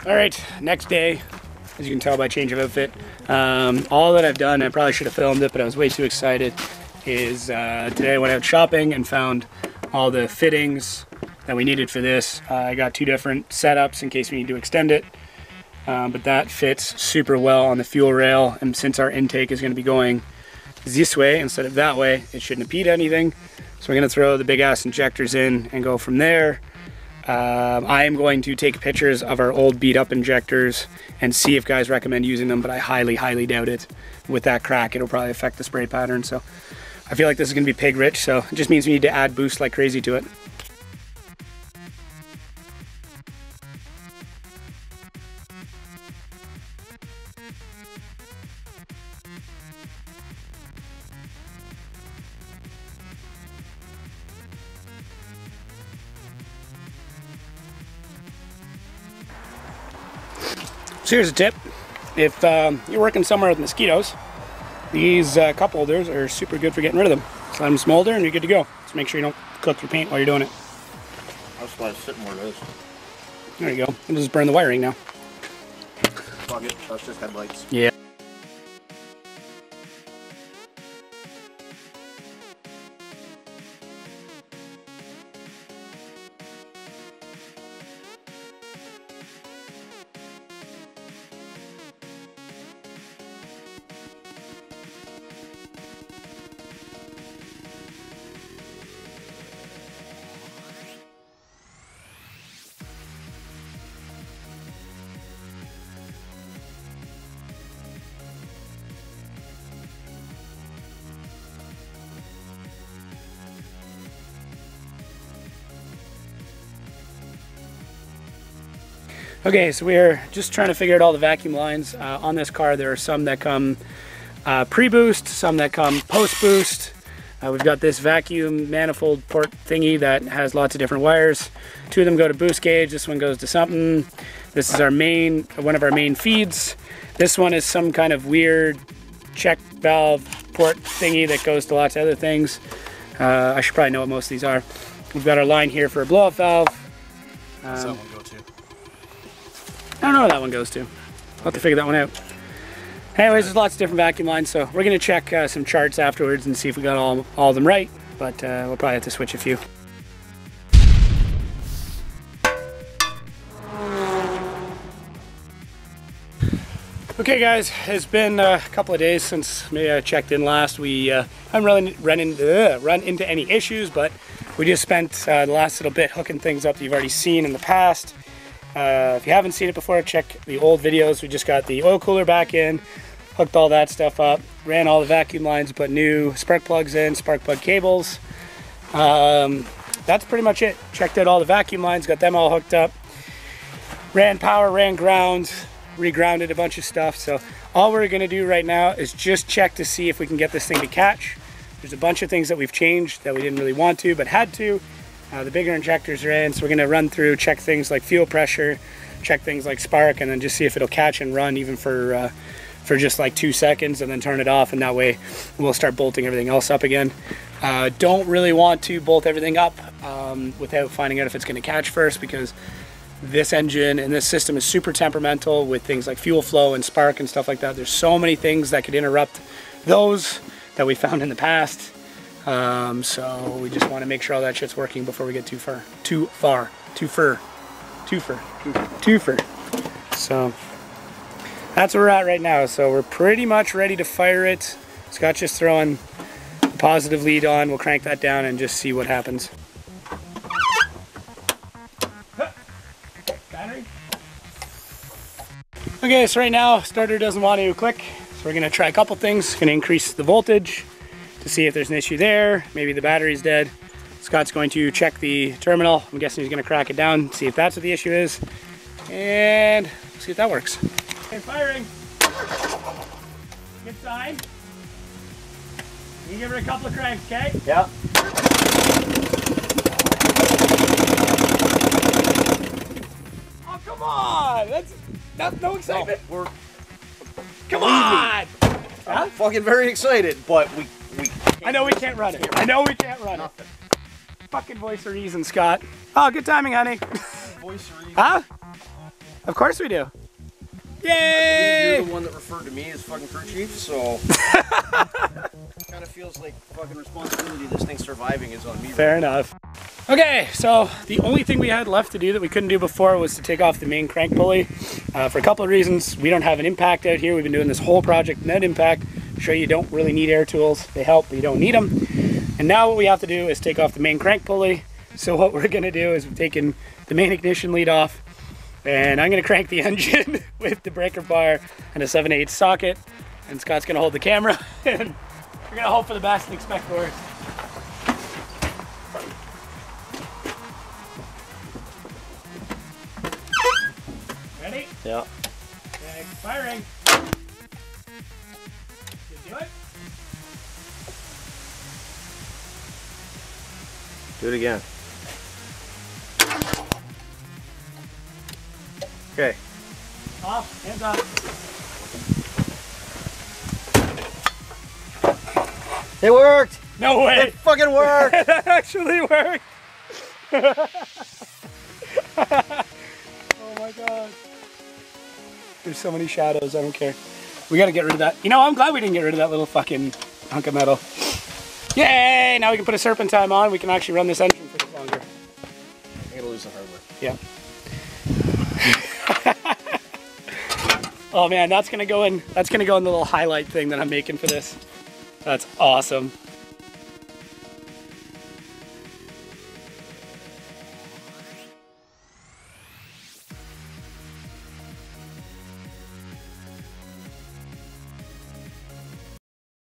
All right, next day, as you can tell by change of outfit. All that I've done, I probably should have filmed it, but I was way too excited, is today I went out shopping and found all the fittings that we needed for this. I got 2 different setups in case we need to extend it, but that fits super well on the fuel rail, and since our intake is going to be going this way instead of that way, it shouldn't impede anything. So we're going to throw the big ass injectors in and go from there. I am going to take pictures of our old beat up injectors and see if guys recommend using them, but I highly doubt it. With that crack, it'll probably affect the spray pattern. So I feel like this is going to be pig rich, so it just means we need to add boost like crazy to it. So here's a tip. If you're working somewhere with mosquitoes, these cup holders are super good for getting rid of them. Just let them smolder and you're good to go. Just make sure you don't cook your paint while you're doing it. That's why it's sitting where it is. There you go. It'll just burn the wiring now. Fuck it, that's just headlights. Yeah. Okay, so we're just trying to figure out all the vacuum lines. On this car, there are some that come pre-boost, some that come post-boost. We've got this vacuum manifold port thingy that has lots of different wires. 2 of them go to boost gauge, this one goes to something. This is our main, one of our main feeds. This one is some kind of weird check valve port thingy that goes to lots of other things. I should probably know what most of these are. We've got our line here for a blow-up valve. What's that one go to? I don't know where that one goes to. I'll have to figure that one out. Anyways, there's lots of different vacuum lines, so we're going to check some charts afterwards and see if we got all of them right, but we'll probably have to switch a few. Okay guys, it's been a couple of days since maybe I checked in last. We haven't really run into any issues, but we just spent the last little bit hooking things up that you've already seen in the past. If you haven't seen it before, check the old videos. We just got the oil cooler back in, hooked all that stuff up, ran all the vacuum lines, put new spark plugs in, spark plug cables. That's pretty much it. Checked out all the vacuum lines, got them all hooked up. Ran power, ran ground, regrounded a bunch of stuff. So all we're gonna do right now is just check to see if we can get this thing to catch. There's a bunch of things that we've changed that we didn't really want to, but had to. The bigger injectors are in, so we're going to run through, check things like fuel pressure, check things like spark, and then just see if it'll catch and run even for just like 2 seconds, and then turn it off, and that way we'll start bolting everything else up again. Don't really want to bolt everything up without finding out if it's going to catch first, because this engine and this system is super temperamental with things like fuel flow and spark and stuff like that. There's so many things that could interrupt those that we found in the past. So we just want to make sure all that shit's working before we get too far. So that's where we're at right now. So we're pretty much ready to fire it. Scott's just throwing the positive lead on. We'll crank that down and just see what happens. Battery. Okay, so right now starter doesn't want to click. So we're gonna try a couple things. Gonna increase the voltage to see if there's an issue there. Maybe the battery's dead. Scott's going to check the terminal. I'm guessing he's gonna crack it down, see if that's what the issue is, and see if that works. Okay, firing. Good sign. You give her a couple of cranks, okay? Yeah. Oh, come on! That's no excitement. No, come on! I'm fucking very excited, but we I know we can't run it. I know we can't run it. Fucking voice of reason, Scott. Oh, good timing, honey. voice of reason. Huh? Of course we do. I believe Yay! you're the one that referred to me as fucking crew chief, so kind of feels like fucking responsibility of this thing surviving is on me. Fair enough. Okay, so the only thing we had left to do that we couldn't do before was to take off the main crank pulley. For a couple of reasons. We don't have an impact out here. We've been doing this whole project without impact. Sure, you don't really need air tools. They help, but you don't need them. And now what we have to do is take off the main crank pulley. So what we're gonna do is we've taken the main ignition lead off, and I'm gonna crank the engine with the breaker bar and a 7/8 socket. And Scott's gonna hold the camera, and we're gonna hope for the best and expect the worst. Ready? Yeah. Okay, firing. You do it? Do it again. Okay. Off, hands up. It worked! No way! It fucking worked! That actually worked! Oh my god. There's so many shadows, I don't care. We gotta get rid of that. You know, I'm glad we didn't get rid of that little fucking hunk of metal. Yay! Now we can put a serpentine on. We can actually run this engine for a bit longer. I'm gonna lose the hardware. Yeah. Oh man, that's gonna go in the little highlight thing that I'm making for this. That's awesome.